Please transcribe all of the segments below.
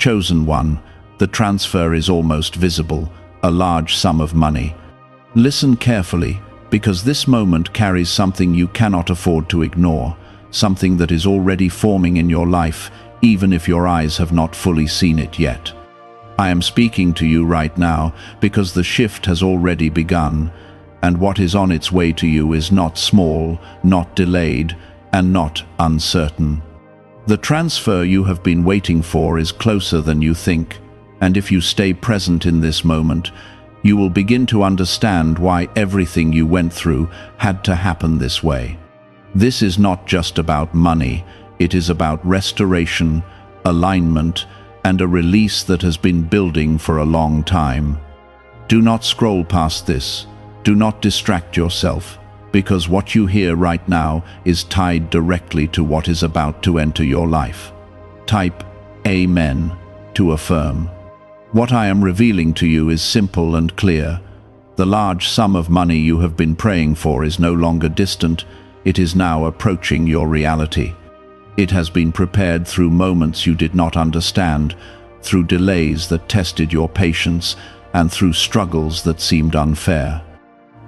Chosen one, the transfer is almost visible, a large sum of money. Listen carefully, because this moment carries something you cannot afford to ignore, something that is already forming in your life, even if your eyes have not fully seen it yet. I am speaking to you right now because the shift has already begun, and what is on its way to you is not small, not delayed, and not uncertain. The transfer you have been waiting for is closer than you think, and if you stay present in this moment, you will begin to understand why everything you went through had to happen this way. This is not just about money, it is about restoration, alignment, and a release that has been building for a long time. Do not scroll past this. Do not distract yourself, because what you hear right now is tied directly to what is about to enter your life. Type Amen to affirm. What I am revealing to you is simple and clear. The large sum of money you have been praying for is no longer distant, it is now approaching your reality. It has been prepared through moments you did not understand, through delays that tested your patience, and through struggles that seemed unfair.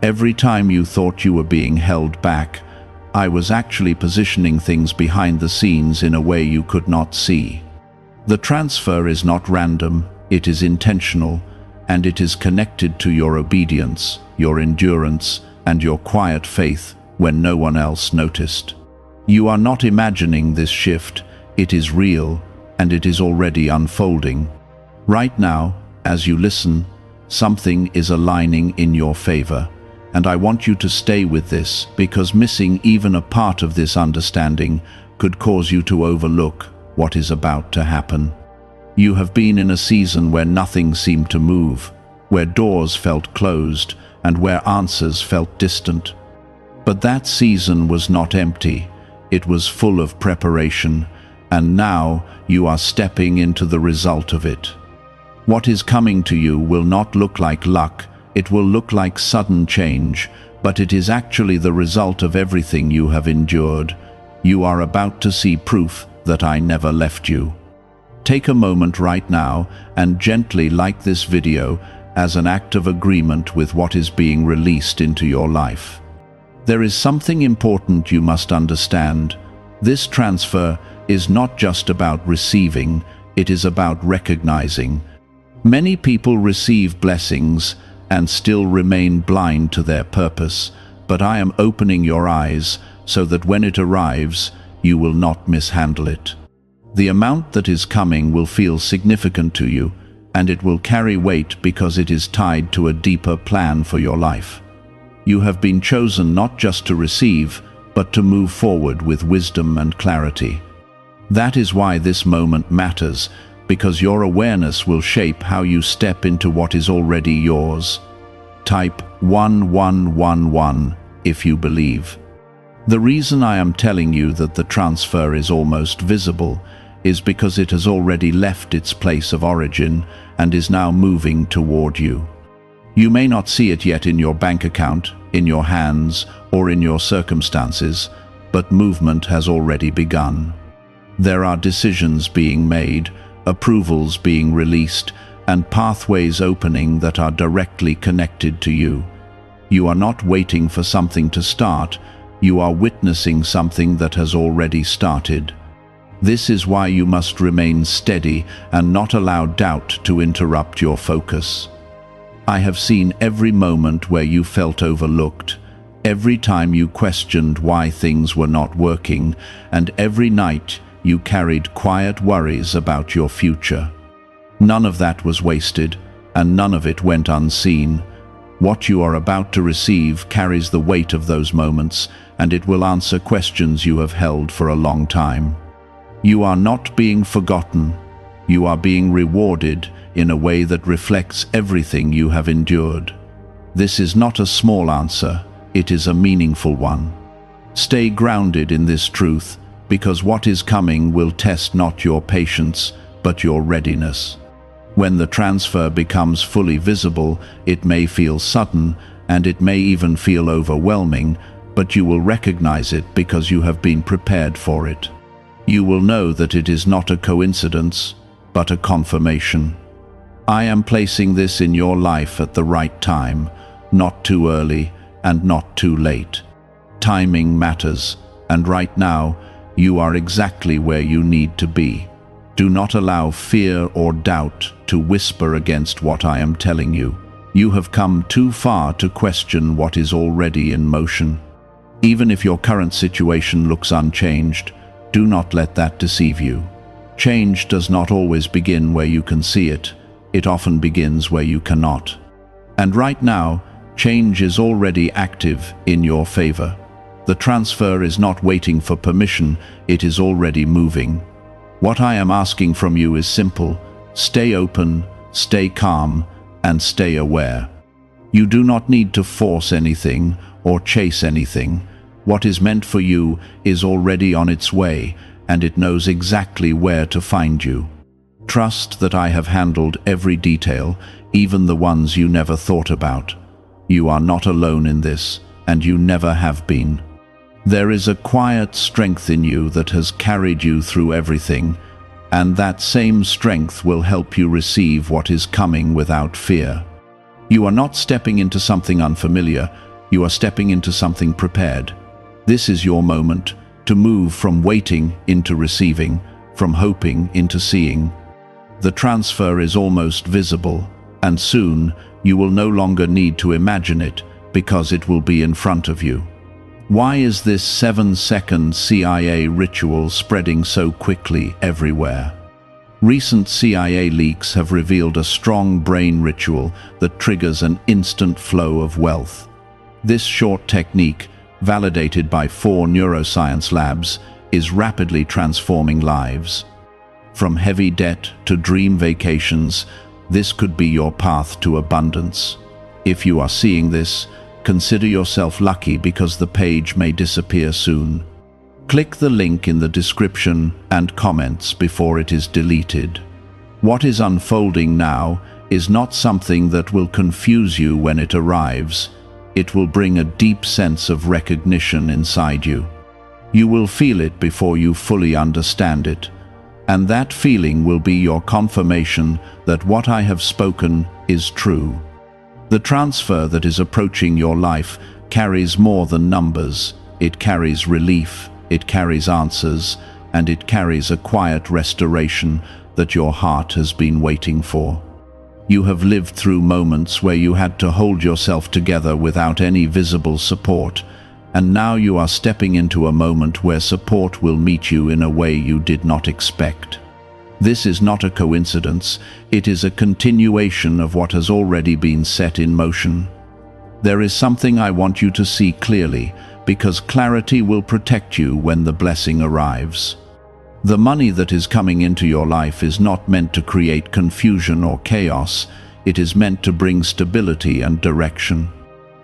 Every time you thought you were being held back, I was actually positioning things behind the scenes in a way you could not see. The transfer is not random, it is intentional, and it is connected to your obedience, your endurance, and your quiet faith when no one else noticed. You are not imagining this shift, it is real, and it is already unfolding. Right now, as you listen, something is aligning in your favor. And I want you to stay with this, because missing even a part of this understanding could cause you to overlook what is about to happen. You have been in a season where nothing seemed to move, where doors felt closed, and where answers felt distant. But that season was not empty, it was full of preparation, and now you are stepping into the result of it. What is coming to you will not look like luck, it will look like sudden change, but it is actually the result of everything you have endured. You are about to see proof that I never left you. Take a moment right now and gently like this video as an act of agreement with what is being released into your life. There is something important you must understand. This transfer is not just about receiving, it is about recognizing. Many people receive blessings and still remain blind to their purpose, but I am opening your eyes so that when it arrives, you will not mishandle it. The amount that is coming will feel significant to you, and it will carry weight because it is tied to a deeper plan for your life. You have been chosen not just to receive, but to move forward with wisdom and clarity. That is why this moment matters, because your awareness will shape how you step into what is already yours. Type 1111 if you believe. The reason I am telling you that the transfer is almost visible is because it has already left its place of origin and is now moving toward you. You may not see it yet in your bank account, in your hands, or in your circumstances, but movement has already begun. There are decisions being made, approvals being released, and pathways opening that are directly connected to you. You are not waiting for something to start, you are witnessing something that has already started. This is why you must remain steady and not allow doubt to interrupt your focus. I have seen every moment where you felt overlooked, every time you questioned why things were not working, and every night you carried quiet worries about your future. None of that was wasted, and none of it went unseen. What you are about to receive carries the weight of those moments, and it will answer questions you have held for a long time. You are not being forgotten. You are being rewarded in a way that reflects everything you have endured. This is not a small answer, it is a meaningful one. Stay grounded in this truth, because what is coming will test not your patience, but your readiness. When the transfer becomes fully visible, it may feel sudden, and it may even feel overwhelming, but you will recognize it because you have been prepared for it. You will know that it is not a coincidence, but a confirmation. I am placing this in your life at the right time, not too early and not too late. Timing matters, and right now, you are exactly where you need to be. Do not allow fear or doubt to whisper against what I am telling you. You have come too far to question what is already in motion. Even if your current situation looks unchanged, do not let that deceive you. Change does not always begin where you can see it. It often begins where you cannot. And right now, change is already active in your favor. The transfer is not waiting for permission, it is already moving. What I am asking from you is simple: stay open, stay calm, and stay aware. You do not need to force anything or chase anything. What is meant for you is already on its way, and it knows exactly where to find you. Trust that I have handled every detail, even the ones you never thought about. You are not alone in this, and you never have been. There is a quiet strength in you that has carried you through everything, and that same strength will help you receive what is coming without fear. You are not stepping into something unfamiliar, you are stepping into something prepared. This is your moment to move from waiting into receiving, from hoping into seeing. The transfer is almost visible, and soon you will no longer need to imagine it because it will be in front of you. Why is this 7-second CIA ritual spreading so quickly everywhere? Recent CIA leaks have revealed a strong brain ritual that triggers an instant flow of wealth. This short technique, validated by 4 neuroscience labs, is rapidly transforming lives. From heavy debt to dream vacations, this could be your path to abundance. If you are seeing this, consider yourself lucky because the page may disappear soon. Click the link in the description and comments before it is deleted. What is unfolding now is not something that will confuse you when it arrives. It will bring a deep sense of recognition inside you. You will feel it before you fully understand it, and that feeling will be your confirmation that what I have spoken is true. The transfer that is approaching your life carries more than numbers. It carries relief, it carries answers, and it carries a quiet restoration that your heart has been waiting for. You have lived through moments where you had to hold yourself together without any visible support, and now you are stepping into a moment where support will meet you in a way you did not expect. This is not a coincidence, it is a continuation of what has already been set in motion. There is something I want you to see clearly, because clarity will protect you when the blessing arrives. The money that is coming into your life is not meant to create confusion or chaos, it is meant to bring stability and direction.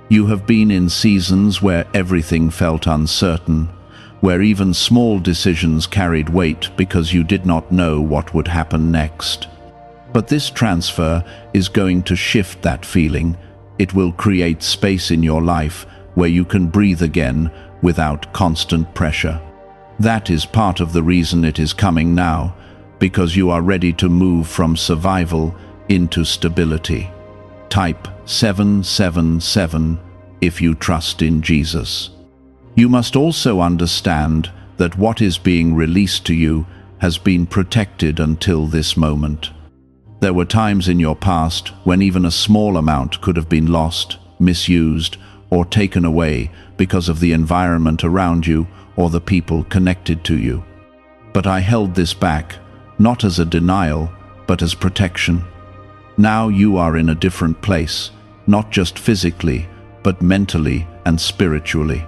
You have been in seasons where everything felt uncertain, where even small decisions carried weight because you did not know what would happen next. But this transfer is going to shift that feeling. It will create space in your life where you can breathe again without constant pressure. That is part of the reason it is coming now, because you are ready to move from survival into stability. Type 777 if you trust in Jesus. You must also understand that what is being released to you has been protected until this moment. There were times in your past when even a small amount could have been lost, misused, or taken away because of the environment around you or the people connected to you. But I held this back, not as a denial, but as protection. Now you are in a different place, not just physically, but mentally and spiritually.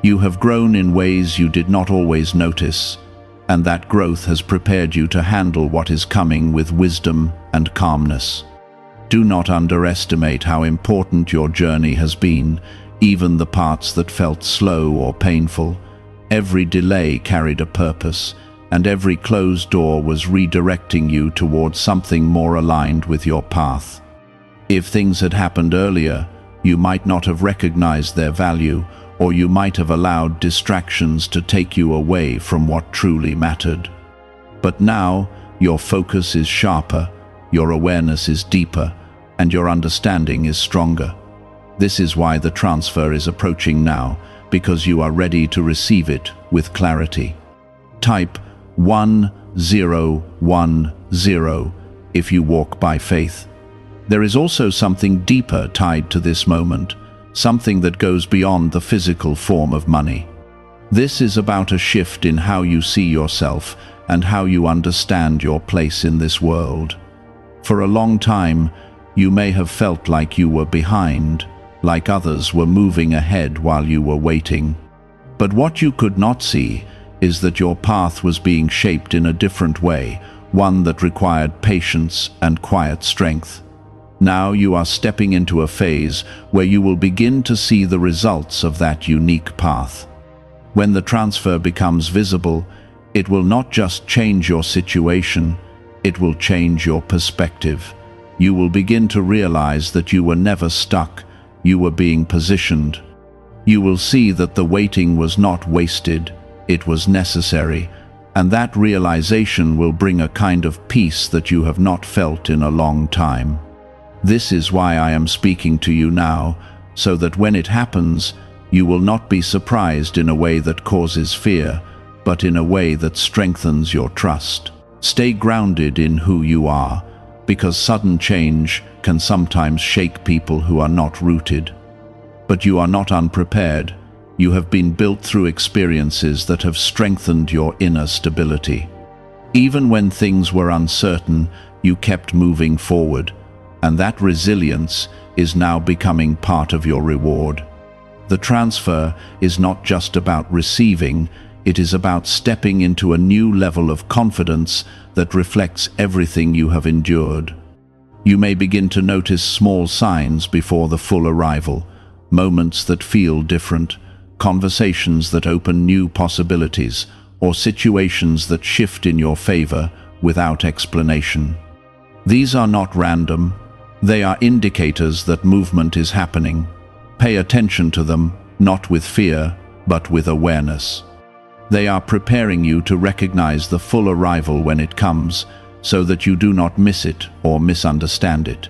You have grown in ways you did not always notice, and that growth has prepared you to handle what is coming with wisdom and calmness. Do not underestimate how important your journey has been, even the parts that felt slow or painful. Every delay carried a purpose, and every closed door was redirecting you towards something more aligned with your path. If things had happened earlier, you might not have recognized their value, or you might have allowed distractions to take you away from what truly mattered. But now, Your focus is sharper, your awareness is deeper, and your understanding is stronger. This is why the transfer is approaching now, because you are ready to receive it with clarity. Type 1010 if you walk by faith. There is also something deeper tied to this moment, something that goes beyond the physical form of money. This is about a shift in how you see yourself and how you understand your place in this world. For a long time, you may have felt like you were behind, like others were moving ahead while you were waiting. But what you could not see is that your path was being shaped in a different way, one that required patience and quiet strength. Now you are stepping into a phase where you will begin to see the results of that unique path. When the transfer becomes visible, it will not just change your situation, it will change your perspective. You will begin to realize that you were never stuck, you were being positioned. You will see that the waiting was not wasted, it was necessary, and that realization will bring a kind of peace that you have not felt in a long time. This is why I am speaking to you now, so that when it happens, you will not be surprised in a way that causes fear, but in a way that strengthens your trust. Stay grounded in who you are, because sudden change can sometimes shake people who are not rooted. But you are not unprepared. You have been built through experiences that have strengthened your inner stability. Even when things were uncertain, you kept moving forward, and that resilience is now becoming part of your reward. The transfer is not just about receiving, it is about stepping into a new level of confidence that reflects everything you have endured. You may begin to notice small signs before the full arrival, moments that feel different, conversations that open new possibilities, or situations that shift in your favor without explanation. These are not random, they are indicators that movement is happening. Pay attention to them, not with fear, but with awareness. They are preparing you to recognize the full arrival when it comes, so that you do not miss it or misunderstand it.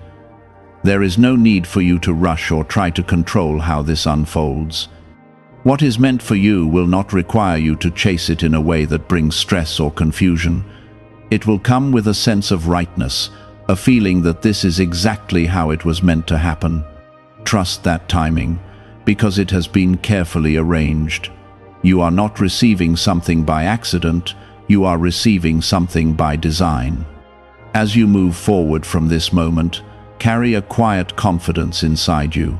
There is no need for you to rush or try to control how this unfolds. What is meant for you will not require you to chase it in a way that brings stress or confusion. It will come with a sense of rightness, a feeling that this is exactly how it was meant to happen. Trust that timing, because it has been carefully arranged. You are not receiving something by accident, you are receiving something by design. As you move forward from this moment, carry a quiet confidence inside you.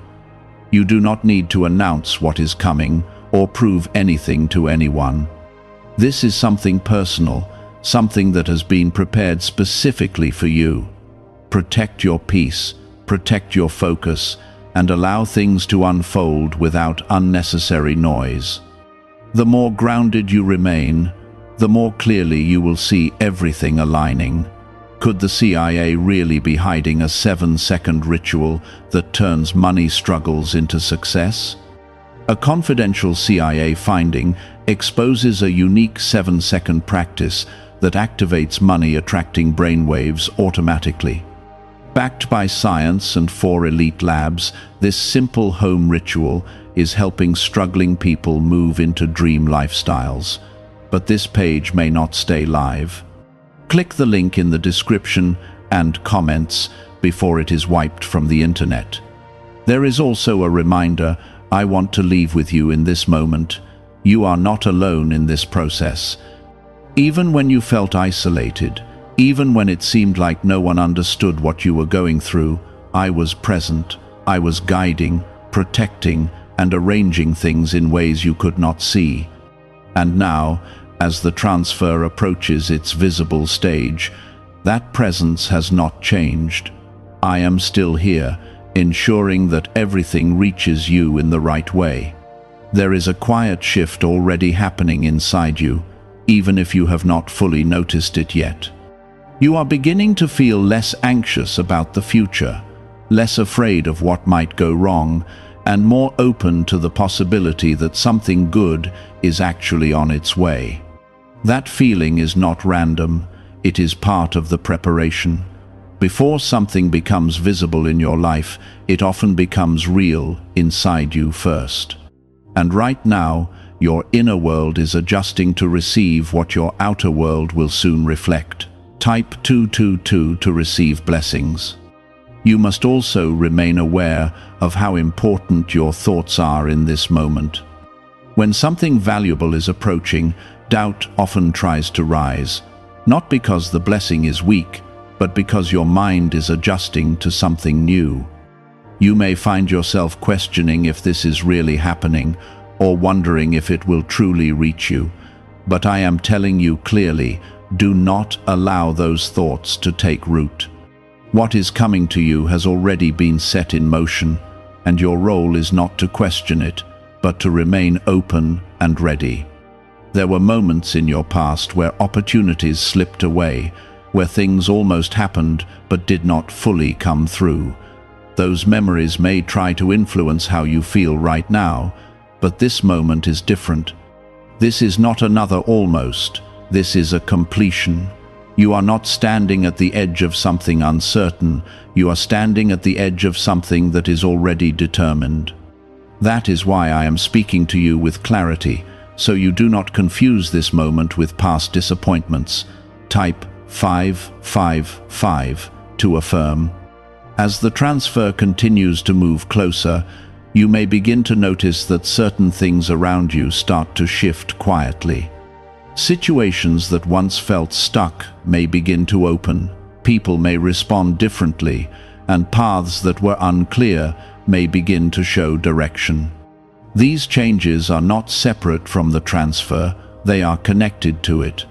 You do not need to announce what is coming or prove anything to anyone. This is something personal, something that has been prepared specifically for you. Protect your peace, protect your focus, and allow things to unfold without unnecessary noise. The more grounded you remain, the more clearly you will see everything aligning. Could the CIA really be hiding a 7-second ritual that turns money struggles into success? A confidential CIA finding exposes a unique 7-second practice that activates money-attracting brainwaves automatically. Backed by science and 4 elite labs, this simple home ritual is helping struggling people move into dream lifestyles. But this page may not stay live. Click the link in the description and comments before it is wiped from the internet. There is also a reminder I want to leave with you in this moment. You are not alone in this process. Even when you felt isolated, even when it seemed like no one understood what you were going through, I was present. I was guiding, protecting, and arranging things in ways you could not see. And now, as the transfer approaches its visible stage, that presence has not changed. I am still here, ensuring that everything reaches you in the right way. There is a quiet shift already happening inside you, even if you have not fully noticed it yet. You are beginning to feel less anxious about the future, less afraid of what might go wrong, and more open to the possibility that something good is actually on its way. That feeling is not random, it is part of the preparation. Before something becomes visible in your life, it often becomes real inside you first. And right now, your inner world is adjusting to receive what your outer world will soon reflect. Type 222 to receive blessings. You must also remain aware of how important your thoughts are in this moment. When something valuable is approaching, doubt often tries to rise, not because the blessing is weak, but because your mind is adjusting to something new. You may find yourself questioning if this is really happening, or wondering if it will truly reach you. But I am telling you clearly, do not allow those thoughts to take root. What is coming to you has already been set in motion, and your role is not to question it, but to remain open and ready. There were moments in your past where opportunities slipped away, where things almost happened but did not fully come through. Those memories may try to influence how you feel right now, but this moment is different. This is not another almost, this is a completion. You are not standing at the edge of something uncertain, you are standing at the edge of something that is already determined. That is why I am speaking to you with clarity, so you do not confuse this moment with past disappointments. Type 555 to affirm. As the transfer continues to move closer, you may begin to notice that certain things around you start to shift quietly. Situations that once felt stuck may begin to open, people may respond differently, and paths that were unclear may begin to show direction. These changes are not separate from the transfer, they are connected to it.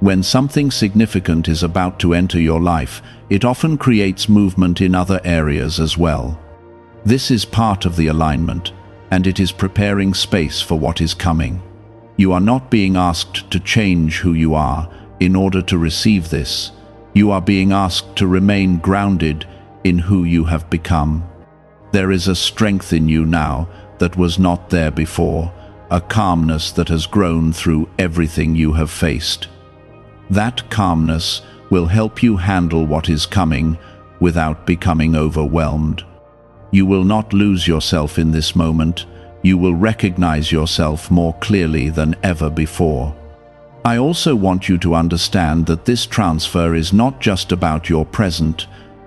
When something significant is about to enter your life, it often creates movement in other areas as well. This is part of the alignment, and it is preparing space for what is coming. You are not being asked to change who you are in order to receive this. You are being asked to remain grounded in who you have become. There is a strength in you now that was not there before, a calmness that has grown through everything you have faced. That calmness will help you handle what is coming without becoming overwhelmed. You will not lose yourself in this moment. You will recognize yourself more clearly than ever before. I also want you to understand that this transfer is not just about your present,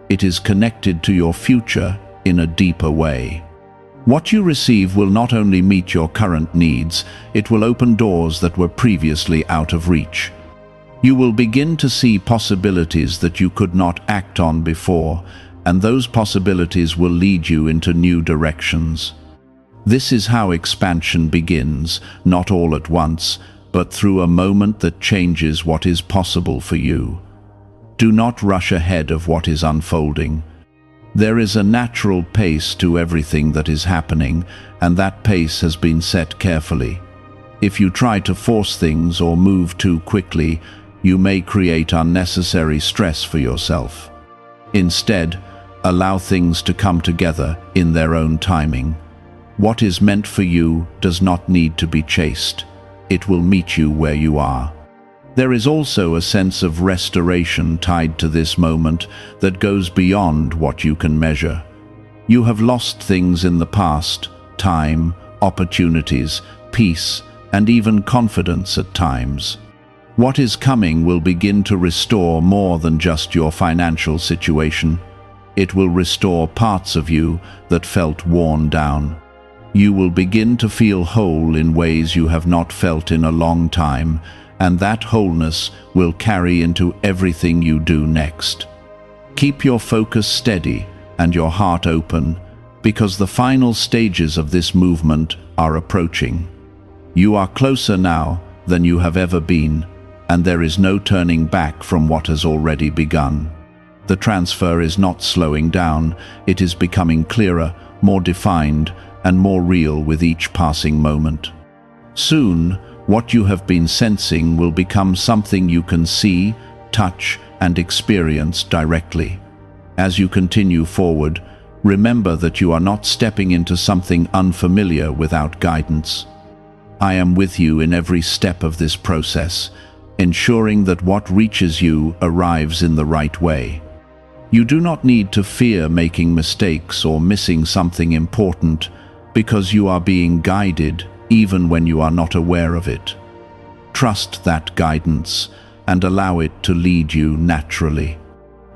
it is connected to your future in a deeper way. What you receive will not only meet your current needs, it will open doors that were previously out of reach. You will begin to see possibilities that you could not act on before, and those possibilities will lead you into new directions. This is how expansion begins, not all at once, but through a moment that changes what is possible for you. Do not rush ahead of what is unfolding. There is a natural pace to everything that is happening, and that pace has been set carefully. If you try to force things or move too quickly, you may create unnecessary stress for yourself. Instead, allow things to come together in their own timing. What is meant for you does not need to be chased. It will meet you where you are. There is also a sense of restoration tied to this moment that goes beyond what you can measure. You have lost things in the past: time, opportunities, peace, and even confidence at times. What is coming will begin to restore more than just your financial situation. It will restore parts of you that felt worn down. You will begin to feel whole in ways you have not felt in a long time, and that wholeness will carry into everything you do next. Keep your focus steady and your heart open, because the final stages of this movement are approaching. You are closer now than you have ever been, and there is no turning back from what has already begun. The transfer is not slowing down, it is becoming clearer, more defined, and more real with each passing moment. Soon, what you have been sensing will become something you can see, touch, and experience directly. As you continue forward, remember that you are not stepping into something unfamiliar without guidance. I am with you in every step of this process, ensuring that what reaches you arrives in the right way. You do not need to fear making mistakes or missing something important, because you are being guided even when you are not aware of it. Trust that guidance and allow it to lead you naturally.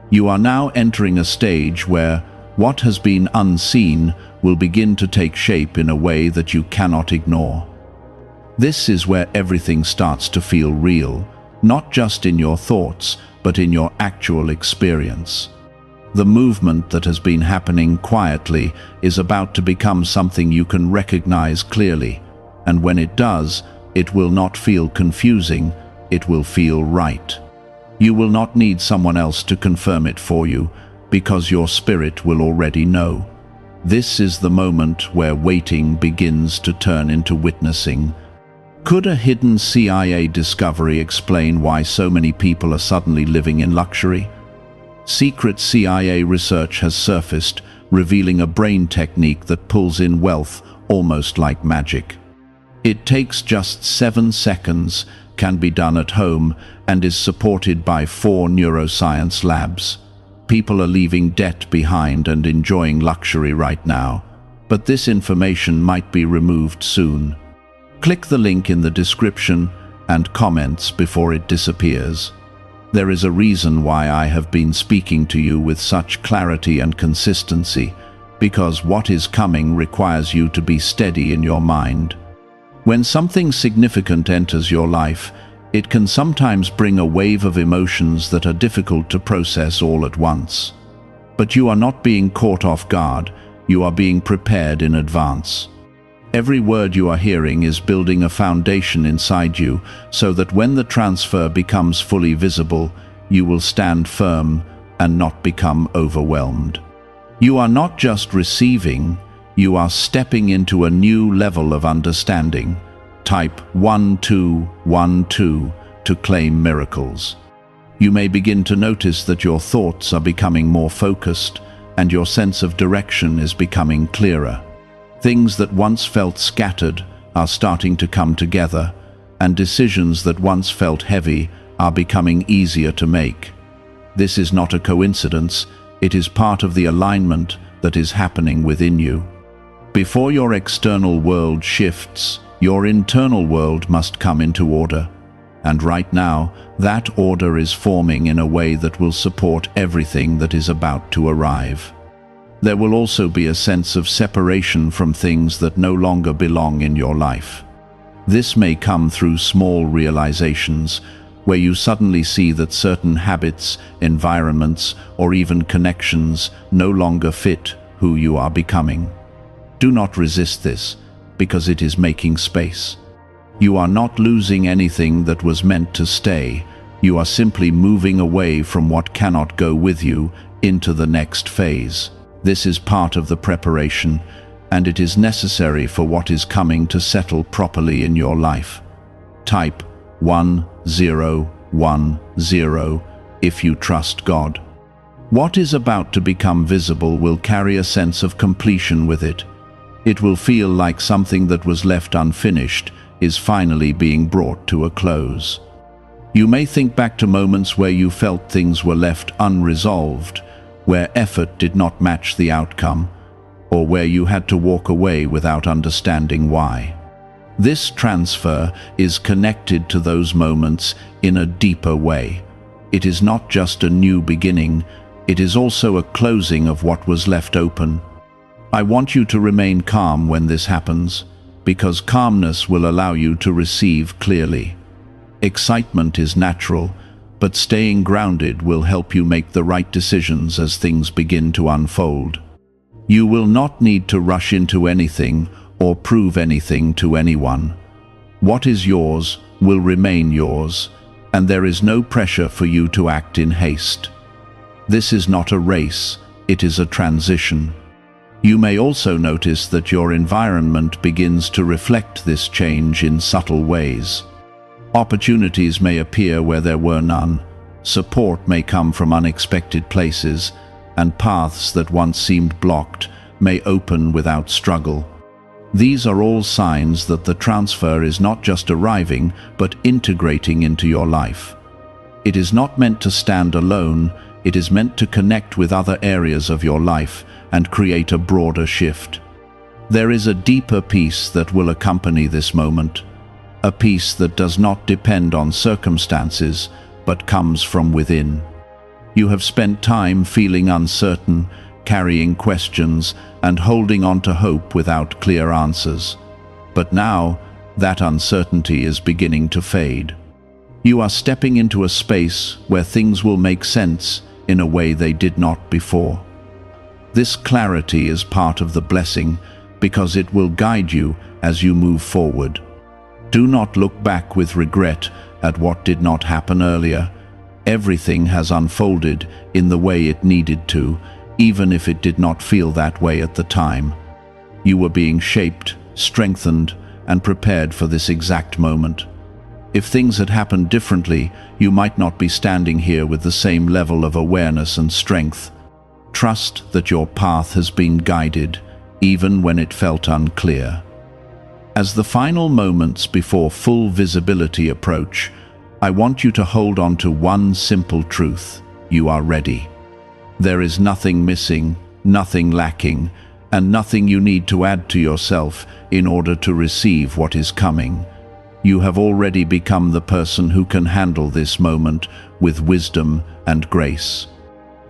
You are now entering a stage where what has been unseen will begin to take shape in a way that you cannot ignore. This is where everything starts to feel real, not just in your thoughts, but in your actual experience. The movement that has been happening quietly is about to become something you can recognize clearly, and when it does, it will not feel confusing, it will feel right. You will not need someone else to confirm it for you, because your spirit will already know. This is the moment where waiting begins to turn into witnessing. Could a hidden CIA discovery explain why so many people are suddenly living in luxury? Secret CIA research has surfaced, revealing a brain technique that pulls in wealth almost like magic. It takes just 7 seconds, can be done at home, and is supported by 4 neuroscience labs. People are leaving debt behind and enjoying luxury right now, but this information might be removed soon. Click the link in the description and comments before it disappears. There is a reason why I have been speaking to you with such clarity and consistency, because what is coming requires you to be steady in your mind. When something significant enters your life, it can sometimes bring a wave of emotions that are difficult to process all at once. But you are not being caught off guard, you are being prepared in advance. Every word you are hearing is building a foundation inside you so that when the transfer becomes fully visible, you will stand firm and not become overwhelmed. You are not just receiving, you are stepping into a new level of understanding. Type 1212 to claim miracles. You may begin to notice that your thoughts are becoming more focused and your sense of direction is becoming clearer. Things that once felt scattered are starting to come together, and decisions that once felt heavy are becoming easier to make. This is not a coincidence, it is part of the alignment that is happening within you. Before your external world shifts, your internal world must come into order. And right now, that order is forming in a way that will support everything that is about to arrive. There will also be a sense of separation from things that no longer belong in your life. This may come through small realizations, where you suddenly see that certain habits, environments, or even connections no longer fit who you are becoming. Do not resist this, because it is making space. You are not losing anything that was meant to stay. You are simply moving away from what cannot go with you into the next phase. This is part of the preparation, and it is necessary for what is coming to settle properly in your life. Type 1010 if you trust God. What is about to become visible will carry a sense of completion with it. It will feel like something that was left unfinished is finally being brought to a close. You may think back to moments where you felt things were left unresolved, where effort did not match the outcome, or where you had to walk away without understanding why. This transfer is connected to those moments in a deeper way. It is not just a new beginning, it is also a closing of what was left open. I want you to remain calm when this happens, because calmness will allow you to receive clearly. Excitement is natural, but staying grounded will help you make the right decisions as things begin to unfold. You will not need to rush into anything or prove anything to anyone. What is yours will remain yours, and there is no pressure for you to act in haste. This is not a race, it is a transition. You may also notice that your environment begins to reflect this change in subtle ways. Opportunities may appear where there were none, support may come from unexpected places, and paths that once seemed blocked may open without struggle. These are all signs that the transfer is not just arriving, but integrating into your life. It is not meant to stand alone, it is meant to connect with other areas of your life and create a broader shift. There is a deeper peace that will accompany this moment, a peace that does not depend on circumstances, but comes from within. You have spent time feeling uncertain, carrying questions, and holding on to hope without clear answers. But now, that uncertainty is beginning to fade. You are stepping into a space where things will make sense in a way they did not before. This clarity is part of the blessing because it will guide you as you move forward. Do not look back with regret at what did not happen earlier. Everything has unfolded in the way it needed to, even if it did not feel that way at the time. You were being shaped, strengthened, and prepared for this exact moment. If things had happened differently, you might not be standing here with the same level of awareness and strength. Trust that your path has been guided, even when it felt unclear. As the final moments before full visibility approach, I want you to hold on to one simple truth: you are ready. There is nothing missing, nothing lacking, and nothing you need to add to yourself in order to receive what is coming. You have already become the person who can handle this moment with wisdom and grace.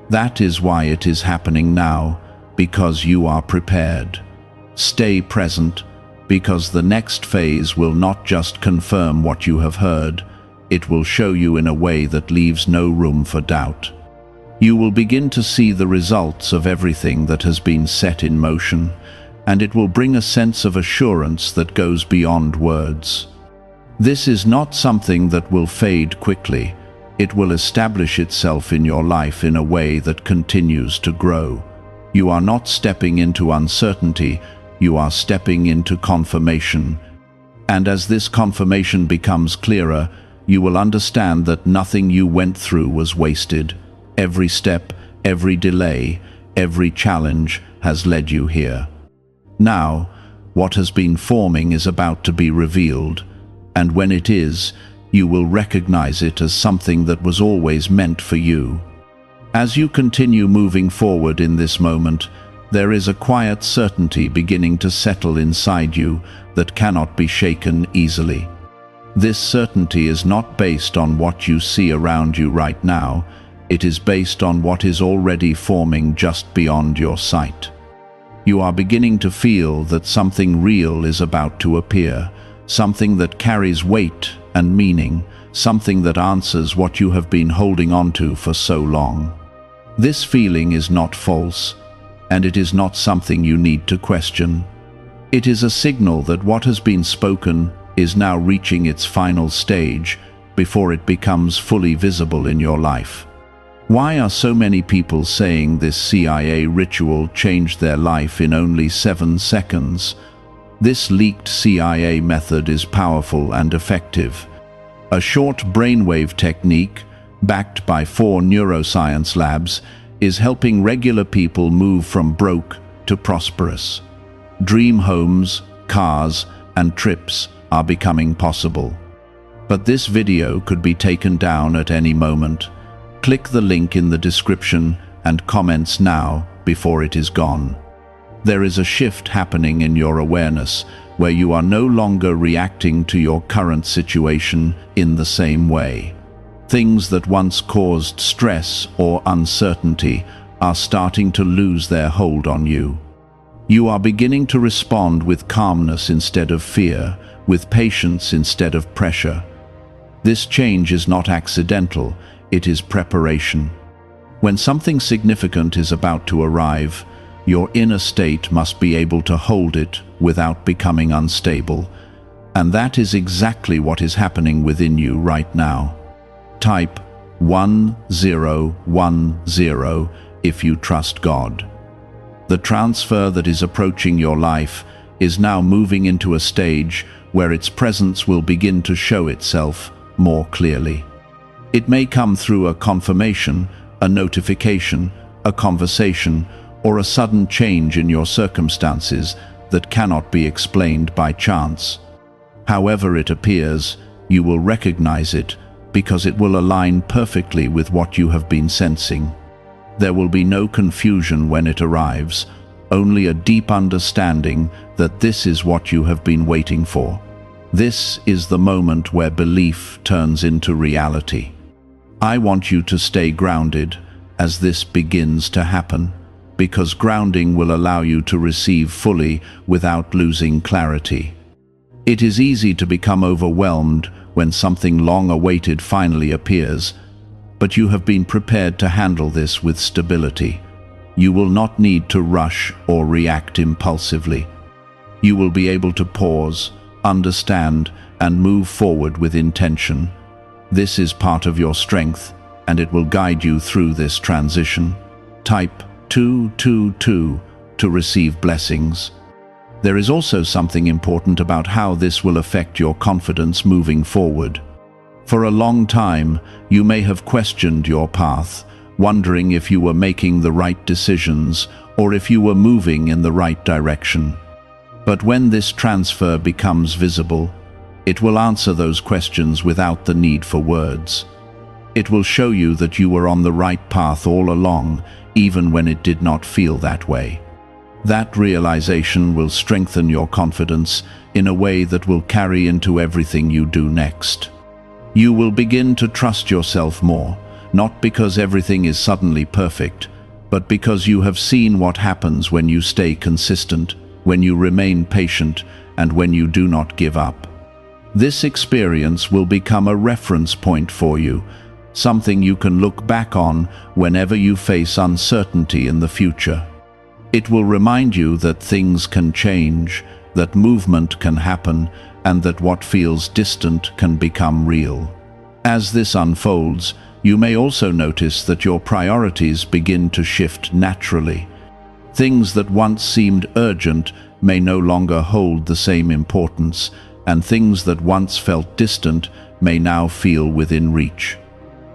That is why it is happening now, because you are prepared. Stay present, because the next phase will not just confirm what you have heard, it will show you in a way that leaves no room for doubt. You will begin to see the results of everything that has been set in motion, and it will bring a sense of assurance that goes beyond words. This is not something that will fade quickly. It will establish itself in your life in a way that continues to grow. You are not stepping into uncertainty, you are stepping into confirmation. And as this confirmation becomes clearer, you will understand that nothing you went through was wasted. Every step, every delay, every challenge has led you here. Now, what has been forming is about to be revealed, and when it is, you will recognize it as something that was always meant for you. As you continue moving forward in this moment, there is a quiet certainty beginning to settle inside you that cannot be shaken easily. This certainty is not based on what you see around you right now, it is based on what is already forming just beyond your sight. You are beginning to feel that something real is about to appear, something that carries weight and meaning, something that answers what you have been holding on to for so long. This feeling is not false, and it is not something you need to question. It is a signal that what has been spoken is now reaching its final stage before it becomes fully visible in your life. Why are so many people saying this CIA ritual changed their life in only 7 seconds? This leaked CIA method is powerful and effective. A short brainwave technique, backed by 4 neuroscience labs, is helping regular people move from broke to prosperous. Dream homes, cars, and trips are becoming possible. But this video could be taken down at any moment. Click the link in the description and comments now before it is gone. There is a shift happening in your awareness where you are no longer reacting to your current situation in the same way. Things that once caused stress or uncertainty are starting to lose their hold on you. You are beginning to respond with calmness instead of fear, with patience instead of pressure. This change is not accidental, it is preparation. When something significant is about to arrive, your inner state must be able to hold it without becoming unstable. And that is exactly what is happening within you right now. Type 1010 if you trust God. The transfer that is approaching your life is now moving into a stage where its presence will begin to show itself more clearly. It may come through a confirmation, a notification, a conversation, or a sudden change in your circumstances that cannot be explained by chance. However it appears, you will recognize it because it will align perfectly with what you have been sensing. There will be no confusion when it arrives, only a deep understanding that this is what you have been waiting for. This is the moment where belief turns into reality. I want you to stay grounded as this begins to happen, because grounding will allow you to receive fully without losing clarity. It is easy to become overwhelmed when something long-awaited finally appears, but you have been prepared to handle this with stability. You will not need to rush or react impulsively. You will be able to pause, understand, and move forward with intention. This is part of your strength, and it will guide you through this transition. Type 222 to receive blessings. There is also something important about how this will affect your confidence moving forward. For a long time, you may have questioned your path, wondering if you were making the right decisions or if you were moving in the right direction. But when this transfer becomes visible, it will answer those questions without the need for words. It will show you that you were on the right path all along, even when it did not feel that way. That realization will strengthen your confidence in a way that will carry into everything you do next. You will begin to trust yourself more, not because everything is suddenly perfect, but because you have seen what happens when you stay consistent, when you remain patient, and when you do not give up. This experience will become a reference point for you, something you can look back on whenever you face uncertainty in the future. It will remind you that things can change, that movement can happen, and that what feels distant can become real. As this unfolds, you may also notice that your priorities begin to shift naturally. Things that once seemed urgent may no longer hold the same importance, and things that once felt distant may now feel within reach.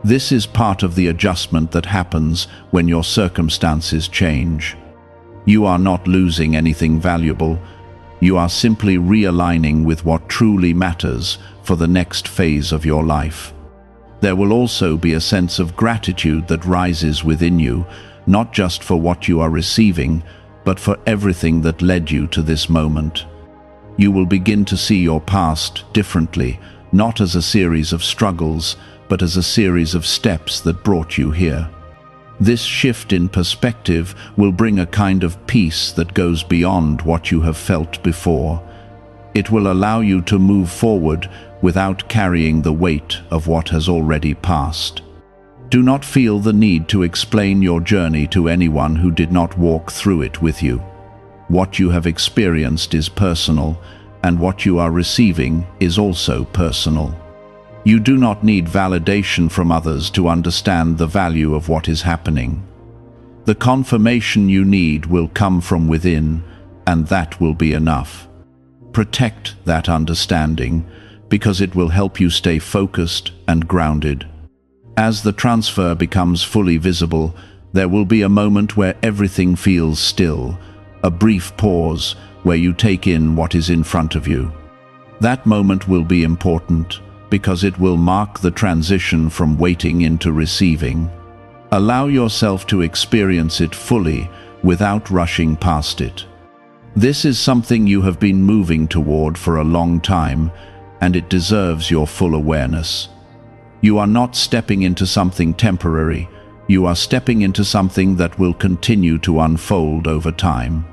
This is part of the adjustment that happens when your circumstances change. You are not losing anything valuable. You are simply realigning with what truly matters for the next phase of your life. There will also be a sense of gratitude that rises within you, not just for what you are receiving, but for everything that led you to this moment. You will begin to see your past differently, not as a series of struggles, but as a series of steps that brought you here. This shift in perspective will bring a kind of peace that goes beyond what you have felt before. It will allow you to move forward without carrying the weight of what has already passed. Do not feel the need to explain your journey to anyone who did not walk through it with you. What you have experienced is personal, and what you are receiving is also personal. You do not need validation from others to understand the value of what is happening. The confirmation you need will come from within, and that will be enough. Protect that understanding, because it will help you stay focused and grounded. As the transfer becomes fully visible, there will be a moment where everything feels still, a brief pause where you take in what is in front of you. That moment will be important, because it will mark the transition from waiting into receiving. Allow yourself to experience it fully without rushing past it. This is something you have been moving toward for a long time, and it deserves your full awareness. You are not stepping into something temporary. You are stepping into something that will continue to unfold over time.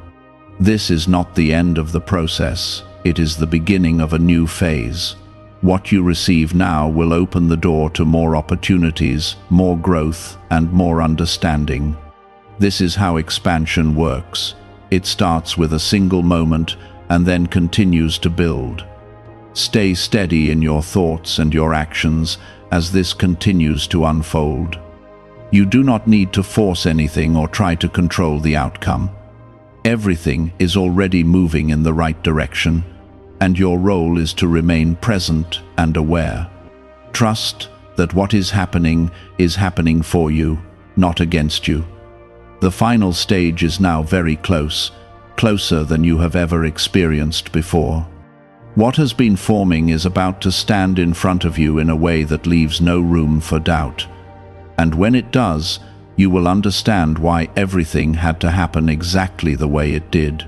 This is not the end of the process. It is the beginning of a new phase. What you receive now will open the door to more opportunities, more growth, and more understanding. This is how expansion works. It starts with a single moment and then continues to build. Stay steady in your thoughts and your actions as this continues to unfold. You do not need to force anything or try to control the outcome. Everything is already moving in the right direction, and your role is to remain present and aware. Trust that what is happening for you, not against you. The final stage is now very close, closer than you have ever experienced before. What has been forming is about to stand in front of you in a way that leaves no room for doubt. And when it does, you will understand why everything had to happen exactly the way it did.